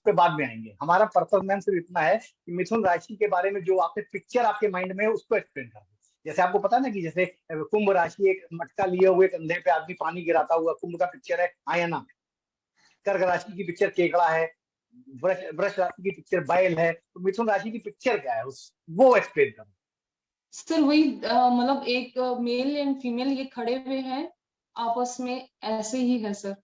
पे बाद में आएंगे। हमारा पर्पस मैम सिर्फ इतना है कि मिथुन राशि के बारे में जो आपने पिक्चर आपके माइंड में है उसको एक्सप्लेन कर दो। जैसे आपको पता है ना कि जैसे कुंभ राशि एक मटका लिए हुए कंधे पे आदमी पानी गिराता हुआ, कुंभ का पिक्चर है आयना। कर्क राशि की पिक्चर केकड़ा है। वृष राशि की पिक्चर बैल है। तो मिथुन राशि की पिक्चर क्या है उस वो एक्सप्लेन करो। सर वही मतलब एक मेल एंड फीमेल ये खड़े हुए हैं आपस में, ऐसे ही है सर।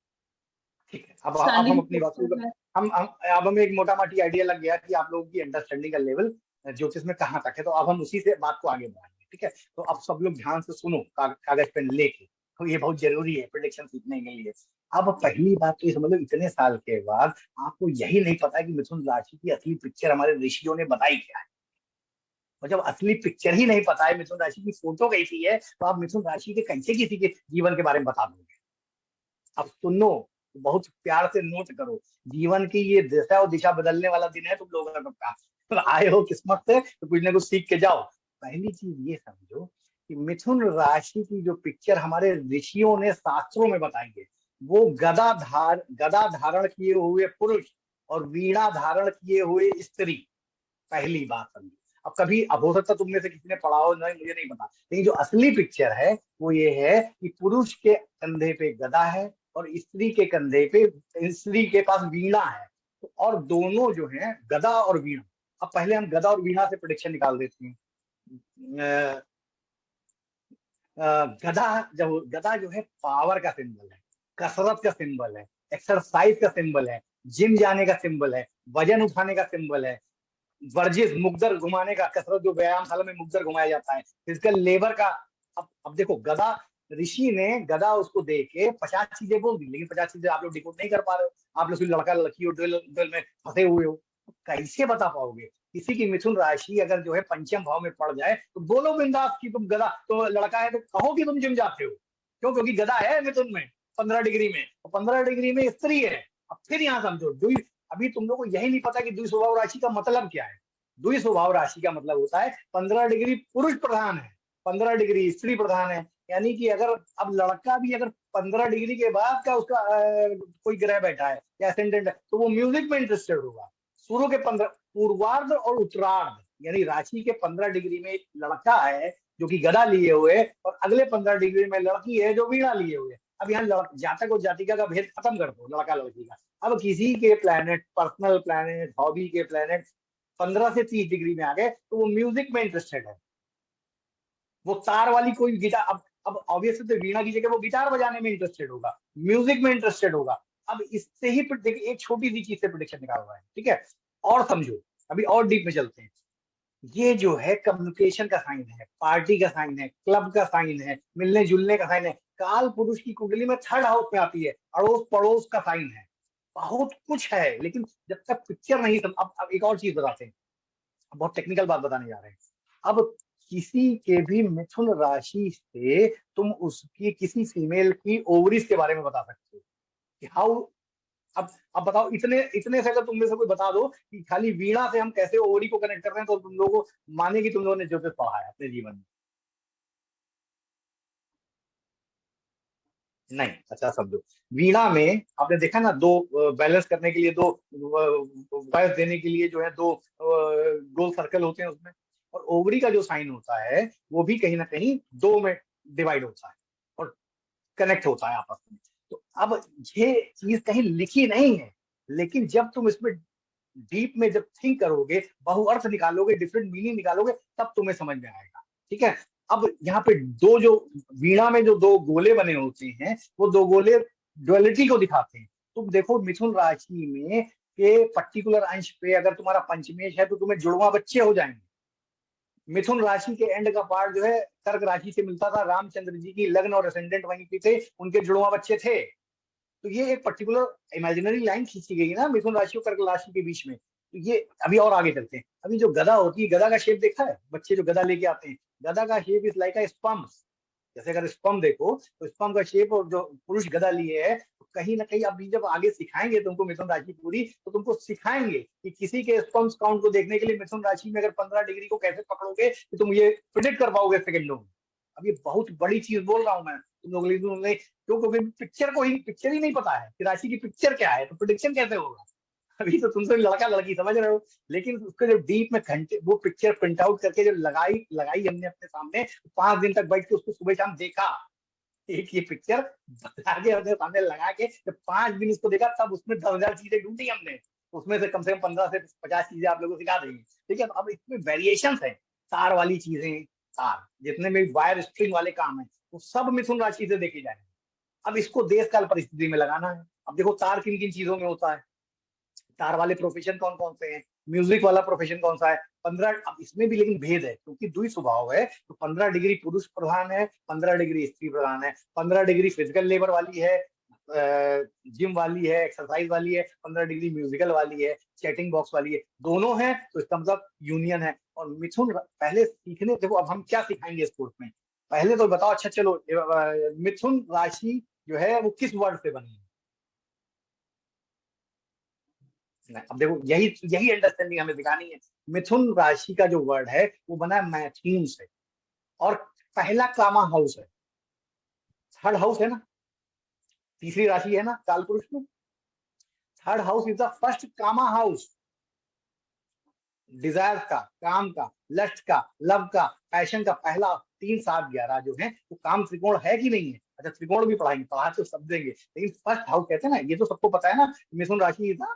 ठीक है, अब हम स्टैंडिंग अपनी बात पोस्टर शुरू। है। हम अब हमें एक मोटा माटी आइडिया लग गया कि आप लोगों की अंडरस्टैंडिंग का लेवल ज्योतिष में कहाँ तक है। तो अब हम उसी से बात को आगे बढ़ाएंगे, ठीक है। तो अब सब लोग ध्यान से सुनो, कागज पेन लेके। तो ये बहुत जरूरी है प्रिडिक्शन सीखने के लिए। अब पहली बात तो ये समझ लो, इतने साल के बाद आपको यही नहीं पता कि मिथुन राशि की असली पिक्चर हमारे ऋषियों ने बताई क्या है। और जब असली पिक्चर ही नहीं पता है, मिथुन राशि की फोटो कैसी है, तो आप मिथुन राशि के कैसे किसी के जीवन के बारे में बता दोगे। अब सुनो, बहुत प्यार से नोट करो। जीवन की ये दिशा और दिशा बदलने वाला दिन है तुम लोगों का। तो आए हो किस्मत से तो कुछ ना कुछ सीख के जाओ। पहली चीज ये समझो कि मिथुन राशि की जो पिक्चर हमारे ऋषियों ने शास्त्रों में बताई है, वो गदा धारण किए हुए पुरुष और वीणा धारण किए हुए स्त्री। पहली बात समझो। अब कभी अब हो सकता तुम में से किसी ने पढ़ा हो, नहीं मुझे नहीं पता, लेकिन जो असली पिक्चर है वो ये है कि पुरुष के कंधे पे गदा है और स्त्री के कंधे पे, स्त्री के पास वीणा है। तो और दोनों जो है गदा और वीणा। अब पहले हम गदा और वीणा से प्रोडिक्शन निकाल देते हैं। अ, गदा जो है पावर का सिंबल है, कसरत का सिंबल है, एक्सरसाइज का सिंबल है, जिम जाने का सिंबल है, वजन उठाने का सिंबल है, वर्जिश मुग्दर घुमाने का, कसरत जो व्यायामशाला में मुग्दर घुमाया जाता है, फिजिकल लेबर का। अब देखो गदा, ऋषि ने गदा उसको दे के 50 चीजें बोल दी, लेकिन 50 चीजें आप लोग डिकोड नहीं कर पा रहे हो। आप लोग सिर्फ लड़का लड़की और ड्रिल ड्रिल में फंसे हुए हो। तो कैसे बता पाओगे। किसी की मिथुन राशि अगर जो है पंचम भाव में पड़ जाए तो बोलो बिंदास कि तुम गदा, तो लड़का है तो कहो कि तुम जिम जाते हो। क्यों? क्योंकि गदा है मिथुन में 15 डिग्री में, और 15 डिग्री में स्त्री है। अब फिर यहाँ समझो, अभी तुम लोग को यही नहीं पता कि द्वि स्वभाव राशि का मतलब क्या है। द्वि स्वभाव राशि का मतलब होता है 15 डिग्री पुरुष प्रधान है, 15 डिग्री स्त्री प्रधान है। यानी कि अगर अब लड़का भी अगर 15 डिग्री के बाद का उसका कोई ग्रह बैठा है या असेंडेंट है, तो वो म्यूजिक में इंटरेस्टेड होगा। शुरू के 15 पूर्वार्ध और उत्तरार्ध, यानी राशि के 15 डिग्री में लड़का है जो कि गदा लिए हुए, और अगले 15 डिग्री में लड़की है जो वीणा लिए हुए। अब यहाँ जातक और जातिका का भेद खत्म कर दो, लड़का लड़की का। अब किसी के प्लैनेट, पर्सनल प्लैनेट, हॉबी के प्लैनेट 15 से 30 डिग्री में आ गए तो वो म्यूजिक में इंटरेस्टेड है। वो तार वाली कोई गिटार, अब ऑब्वियसली तो वीणा की जगह वो गिटार बजाने में इंटरेस्टेड होगा, म्यूजिक में इंटरेस्टेड होगा। अब इससे ही देखिए एक छोटी सी चीज से प्रिडिक्शन निकाल रहा है, ठीक है। और समझो, अभी और डीप में चलते हैं। ये जो है कम्युनिकेशन का साइन है, पार्टी का साइन है, क्लब का साइन है, मिलने जुलने का साइन है। काल पुरुष की कुंडली में थर्ड हाउस में आती है, अड़ोस पड़ोस का साइन है। बहुत कुछ है, लेकिन जब तक पिक्चर नहीं अब एक और चीज बताते हैं, बहुत टेक्निकल बात बताने जा रहे हैं। अब किसी के भी मिथुन राशि से तुम उसकी किसी फीमेल की ओवरीज के बारे में बता सकते हो कि हाउ। अब बताओ, इतने इतने से अगर तुम में से कोई बता दो कि खाली वीणा से हम कैसे ओवरी को कनेक्ट कर रहे हैं, तो तुम लोगों को माने कि तुम लोगों ने ज्योतिष पढ़ा है अपने जीवन में। नहीं, अच्छा समझो। वीणा में आपने देखा ना, दो बैलेंस करने के लिए, दो वॉइस देने के लिए जो है दो गोल सर्कल होते हैं उसमें। और ओवरी का जो साइन होता है वो भी कहीं ना कहीं दो में डिवाइड होता है और कनेक्ट होता है आपस में। तो अब ये चीज कहीं लिखी नहीं है, लेकिन जब तुम इसमें डीप में जब थिंक करोगे, बहुअर्थ निकालोगे, डिफरेंट मीनिंग निकालोगे, तब तुम्हें समझ में आएगा, ठीक है। अब यहाँ पे दो जो वीणा में जो दो गोले बने होते हैं, वो दो गोले ड्युअलिटी को दिखाते हैं। तुम देखो मिथुन राशि में के पर्टिकुलर अंश पे अगर तुम्हारा पंचमेश है तो तुम्हें जुड़वा बच्चे हो जाएंगे। मिथुन राशि के एंड का पार्ट जो है कर्क राशि से मिलता था, रामचंद्र जी की लग्न और असेंडेंट वहीं पे थे, उनके जुड़वा बच्चे थे। तो ये एक पर्टिकुलर इमेजिनरी लाइन खींची गई ना मिथुन राशि और कर्क राशि के बीच में। तो ये अभी और आगे चलते हैं। अभी जो गदा होती है, गदा का शेप देखा है, बच्चे जो गदा लेके आते हैं, गदा का shape is like a sperm. जैसे अगर स्पम देखो तो स्पम का शेप, और जो पुरुष गदा लिए है, तो कहीं ना कहीं अभी जब आगे सिखाएंगे तुमको मिथुन राशि पूरी, तो तुमको सिखाएंगे कि किसी के स्पम्स काउंट को देखने के लिए मिथुन राशि में अगर 15 डिग्री को कैसे पकड़ोगे कि तुम ये प्रिडिक्ट कर पाओगे सेकंडों में। अब ये बहुत बड़ी चीज बोल रहा हूँ मैं तुम लोग, लेकिन क्यों? क्योंकि पिक्चर ही नहीं पता है कि राशि की पिक्चर क्या है, तो प्रिडिक्शन कैसे होगा। अभी तो तुम सब लड़का लड़की समझ रहे हो, लेकिन उसको जो डीप में घंटे वो पिक्चर प्रिंट आउट करके जो लगाई लगाई हमने अपने सामने, 5 दिन तक बैठ के उसको सुबह शाम देखा। एक ये पिक्चर बता के अपने सामने लगा के जब 5 दिन इसको देखा, तब उसमें 10,000 चीजें ढूंढी हमने। उसमें से कम 15 से 50 चीजें आप लोगों को सिखा देंगे। ठीक है, तो अब इसमें वेरिएशन है। तार वाली चीजें, तार जितने में वायर स्ट्रिंग वाले काम है, वो सब मिथुन राशि से देखे जाएंगे। अब इसको देश काल परिस्थिति में लगाना है। अब देखो तार किन किन चीजों में होता है, तार वाले प्रोफेशन कौन कौन से हैं, म्यूजिक वाला प्रोफेशन कौन सा है। 15, अब इसमें भी लेकिन भेद है, क्योंकि द्वि स्वभाव है, तो 15 डिग्री पुरुष प्रधान है, 15 डिग्री स्त्री प्रधान है। 15 डिग्री फिजिकल लेबर वाली है, जिम वाली है, एक्सरसाइज वाली है। 15 डिग्री म्यूजिकल वाली है, चैटिंग बॉक्स वाली है। दोनों है तो इसका मतलब यूनियन है। और मिथुन पहले सीखने, देखो अब हम क्या सिखाएंगे इस कोर्स में, पहले तो बताओ। अच्छा चलो, मिथुन राशि जो है वो किस वर्ड से बनी है। अब देखो, यही यही अंडरस्टैंडिंग हमें दिखानी है। मिथुन राशि का जो वर्ड है वो बना है मैथ्यून से, और पहला कामा हाउस है, थर्ड हाउस है ना, तीसरी राशि है ना काल पुरुष में। Third house is the first कामा हाउस। डिजायर का, काम का, लस्ट का, लव का, पैशन का पहला 3, 7, 11 जो है वो काम त्रिकोण है कि नहीं है। अच्छा, त्रिकोण भी पढ़ाएंगे, पढ़ा तो सब देंगे, लेकिन फर्स्ट हाउस कहते हैं ना, ये तो सबको पता है ना। मिथुन राशि is the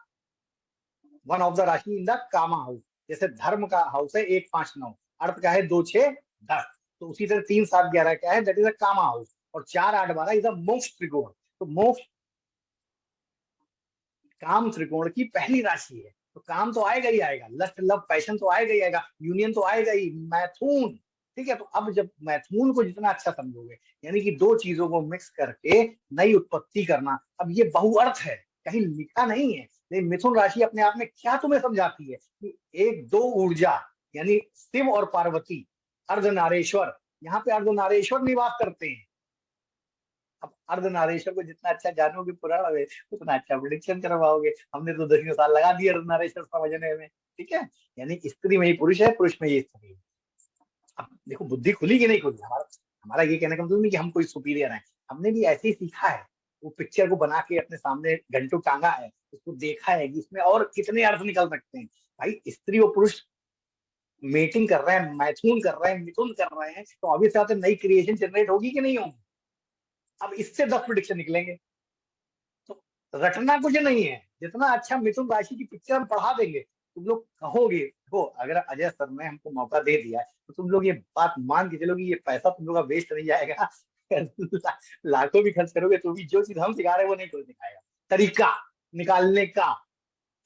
one of the राशि इन द कामा हाउस। जैसे धर्म का हाउस है 1, 5, 9, अर्थ का है 2, 6, 10, तो उसी तरह 3, 7, 11 क्या है, दैट इज अ कामा हाउस। और 4, 8, 12 इज अ मोक्ष त्रिकोण। तो मोक्ष काम त्रिकोण की पहली राशि है, तो काम तो आएगा ही आएगा, लस्ट लव पैशन तो आएगा ही आएगा, यूनियन तो आएगा ही, मैथून। ठीक है, तो अब जब मैथून को जितना अच्छा समझोगे, यानी कि दो चीजों को मिक्स करके नई उत्पत्ति करना। अब ये बहुअर्थ है, कहीं लिखा नहीं है, लेकिन मिथुन राशि अपने आप में क्या तुम्हें समझाती है कि एक दो ऊर्जा, यानी शिव और पार्वती, अर्धनारेश्वर, यहाँ पे अर्धनारेश्वर निवास करते हैं। अब अर्धनारेश्वर को जितना अच्छा जानोगे पुराण में, उतना अच्छा प्रिडिक्शन करवाओगे। हमने तो 10 साल लगा दिए अर्धनारेश्वर समझने में। ठीक है, यानी स्त्री में ही पुरुष है, पुरुष में ही स्त्री है। अब देखो बुद्धि खुली कि नहीं खुली। हमारा हमारा ये कहने का मतलब नहीं कि हम कोई सुपीरियर हैं, हमने भी ऐसे ही सीखा है। वो पिक्चर को बना के अपने सामने घंटों टांगा है, उसको देखा है कि इसमें और कितने अर्थ निकल सकते हैं। भाई स्त्री और पुरुष मेटिंग कर रहे हैं, मैथुन कर रहे हैं, मिथुन कर रहे हैं, तो ऑब्वियस बात है नई क्रिएशन जनरेट होगी कि नहीं होगी। अब इससे 10 प्रिडिक्शन निकलेंगे। तो रटना कुछ नहीं है, जितना अच्छा मिथुन राशि की पिक्चर हम पढ़ा देंगे, तुम लोग कहोगे। हो, अगर अजय सर ने हमको मौका दे दिया है, तो तुम लोग ये बात मान के चलोगे, ये पैसा तुम लोग का वेस्ट नहीं जाएगा। लाखों भी खर्च करोगे तो भी जो चीज हम सिखा रहे हैं वो नहीं कोई सिखाएगा, तरीका निकालने का।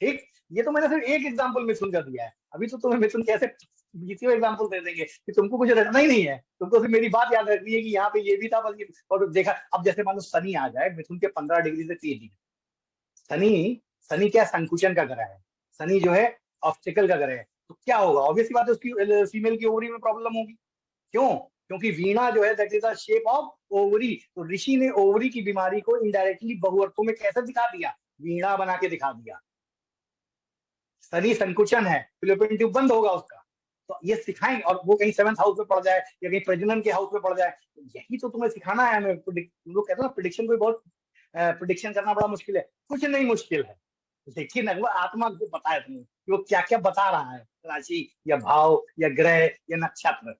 ठीक, ये तो मैंने सिर्फ एक एग्जाम्पल मिथुन का दिया है। अभी तो तुम्हें मिथुन कैसे 20 एग्जाम्पल दे देंगे कि तुमको कुछ रटना ही नहीं है, तुमको सिर्फ मेरी बात याद रखनी है कि यहाँ पे ये भी था बल्कि। और देखा, अब जैसे मान लो शनि आ जाए मिथुन के 15 डिग्री से 30 डिग्री। शनि शनि क्या संकुचन का ग्रह है, शनि जो है ऑब्स्टिकल का ग्रह है। तो क्या होगा, ऑब्वियस बात है उसकी फीमेल की ओवरी में प्रॉब्लम होगी। क्यों, क्योंकि वीणा जो है that is the shape of ovary. तो ऋषि ने ओवरी की बीमारी को इनडायरेक्टली बहुअर्थों में कैसे दिखा दिया, वीणा बना के दिखा दिया। शनि संकुचन है, फिलोपियन ट्यूब बंद होगा उसका। तो ये सिखाएंगे, और वो कहीं 7th हाउस में पड़ जाए या कहीं प्रजनन के हाउस में पड़ जाए, तो यही तो तुम्हें सिखाना है हमें। तुम लोग कहते हो ना प्रिडिक्शन कोई बहुत, प्रिडिक्शन करना बड़ा मुश्किल है। कुछ नहीं मुश्किल है, लेकिन अगर वो आत्मा को पता है तुम्हें कि वो क्या क्या बता रहा है, राशि या भाव या ग्रह या नक्षत्र।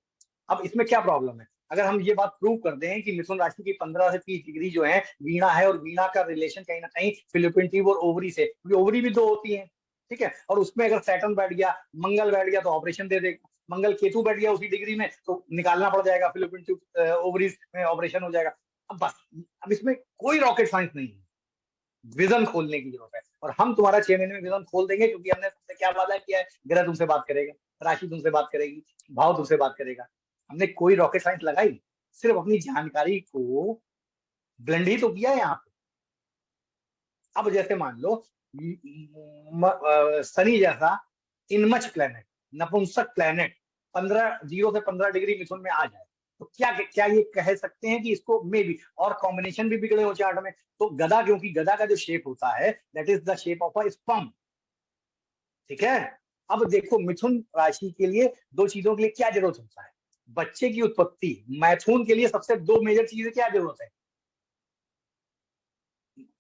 अब इसमें क्या प्रॉब्लम है, अगर हम ये बात प्रूव कर दें कि मिथुन राशि की 15 से 30 डिग्री जो है वीणा है, और वीणा का रिलेशन कहीं ना कहीं फिलिपिन ट्यूब और ओवरी से, क्योंकि ओवरी भी 2 होती है। ठीक है, और उसमें अगर सैटर्न बैठ गया, मंगल बैठ गया, तो ऑपरेशन दे देगा। मंगल केतु बैठ गया उसी डिग्री में, तो निकालना पड़ जाएगा, फिलिपिन ट्यूब ओवरीज में ऑपरेशन हो जाएगा। अब बस, अब इसमें कोई रॉकेट साइंस नहीं है, विजन खोलने की जरूरत है। और हम तुम्हारा 6 महीने में विजन खोल देंगे, क्योंकि हमने तुमसे क्या वादा किया है, ग्रह तुमसे बात करेगा, राशि तुमसे बात करेगी, भाव तुमसे बात करेगा। हमने कोई रॉकेट साइंस लगाई, सिर्फ अपनी जानकारी को ब्लेंड ही तो किया है यहाँ पे। अब जैसे मान लो शनि जैसा इनमच प्लेनेट, नपुंसक प्लेनेट 15 से 15 डिग्री मिथुन में आ जाए, तो क्या क्या ये कह सकते हैं कि इसको मे भी, और कॉम्बिनेशन भी बिगड़े हो चार्ट में। तो गधा, क्योंकि गधा का जो शेप होता है that is the shape of a sperm. ठीक है, अब देखो मिथुन राशि के लिए 2 चीजों के लिए क्या जरूरत होता है, बच्चे की उत्पत्ति। मैथुन के लिए सबसे 2 मेजर चीजें क्या जरूरत है,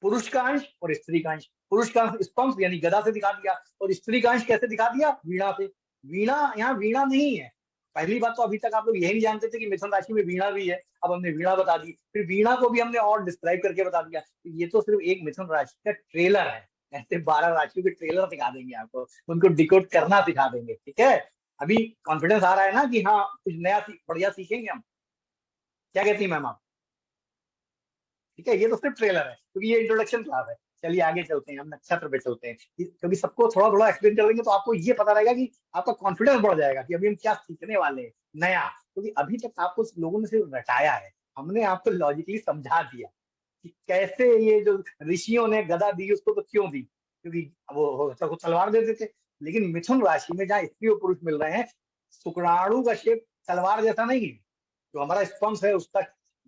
पुरुष का अंश और स्त्री का अंश। पुरुष का अंश स्पंज यानी गदा से दिखा दिया, और स्त्री का अंश कैसे दिखा दिया, वीणा से। वीणा यहाँ वीणा नहीं है। पहली बात तो अभी तक आप लोग यही नहीं जानते थे कि मिथुन राशि में वीणा भी है, अब हमने वीणा बता दी, फिर वीणा को भी हमने और डिस्क्राइब करके बता दिया। तो ये तो सिर्फ एक मिथुन राशि का ट्रेलर है। ऐसे 12 राशियों के ट्रेलर सिखा देंगे आपको, उनको डिकोड करना सिखा देंगे, ठीक है। अभी कॉन्फिडेंस आ रहा है ना कि हाँ कुछ नया बढ़िया सीखेंगे हम, क्या कहती है मैम आप? ठीक है, ये तो सिर्फ ट्रेलर है क्योंकि ये इंट्रोडक्शन क्लास है। चलिए आगे चलते हैं, हम नक्षत्र पे चलते हैं, क्योंकि सबको थोड़ा थोड़ा एक्सप्लेन कर देंगे तो आपको ये पता रहेगा कि आपका कॉन्फिडेंस बढ़ जाएगा कि अभी हम क्या सीखने वाले हैं नया। क्योंकि अभी तक आपको लोगों ने सिर्फ रटाया है, हमने आपको लॉजिकली समझा दिया कि कैसे ये जो ऋषियों ने गदा दी उसको तो क्यों दी, क्योंकि वो सबको तलवार देते थे। लेकिन मिथुन राशि में जहाँ स्त्री और पुरुष मिल रहे हैं, शुक्राणु का शेप तलवार जैसा नहीं है। जो हमारा स्पंज है उसका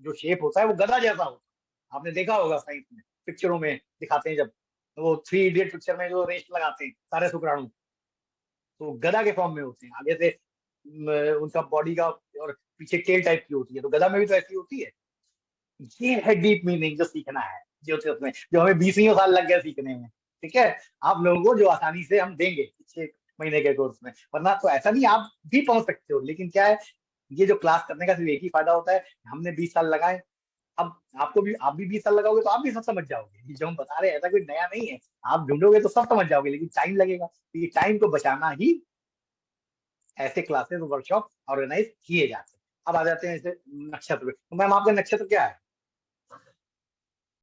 जो शेप होता है वो गदा जैसा होता है। आपने देखा होगा साइंस में, पिक्चरों में दिखाते हैं, जब वो 3 इडियट पिक्चर में जो रेस्ट लगाते हैं सारे शुक्राणु, तो गदा के फॉर्म में होते हैं। आगे से उनका बॉडी का और पीछे टेल टाइप की होती है, तो गदा में भी तो ऐसी होती है। ये है डीप मीनिंग जो सीखना है ज्योतिष में, जो हमें 20 साल लग गए सीखने में। ठीक है, आप लोगों को जो आसानी से हम देंगे 6 महीने के कोर्स में, वरना तो ऐसा नहीं, आप भी पहुंच सकते हो। लेकिन क्या है, ये जो क्लास करने का सिर्फ एक ही फायदा होता है, हमने 20 साल लगाए। अब आपको भी, आप भी 20 साल लगाओगे तो आप भी सब समझ जाओगे। ये जो हम बता रहे हैं ऐसा कोई नया नहीं है, आप ढूंढोगे तो सब समझ जाओगे, लेकिन टाइम लगेगा। तो ये टाइम को बचाना ही ऐसे क्लासेस वर्कशॉप ऑर्गेनाइज किए जाते हैं। अब आ जाते हैं ऐसे नक्षत्र पे। तो मैम आपका नक्षत्र क्या है?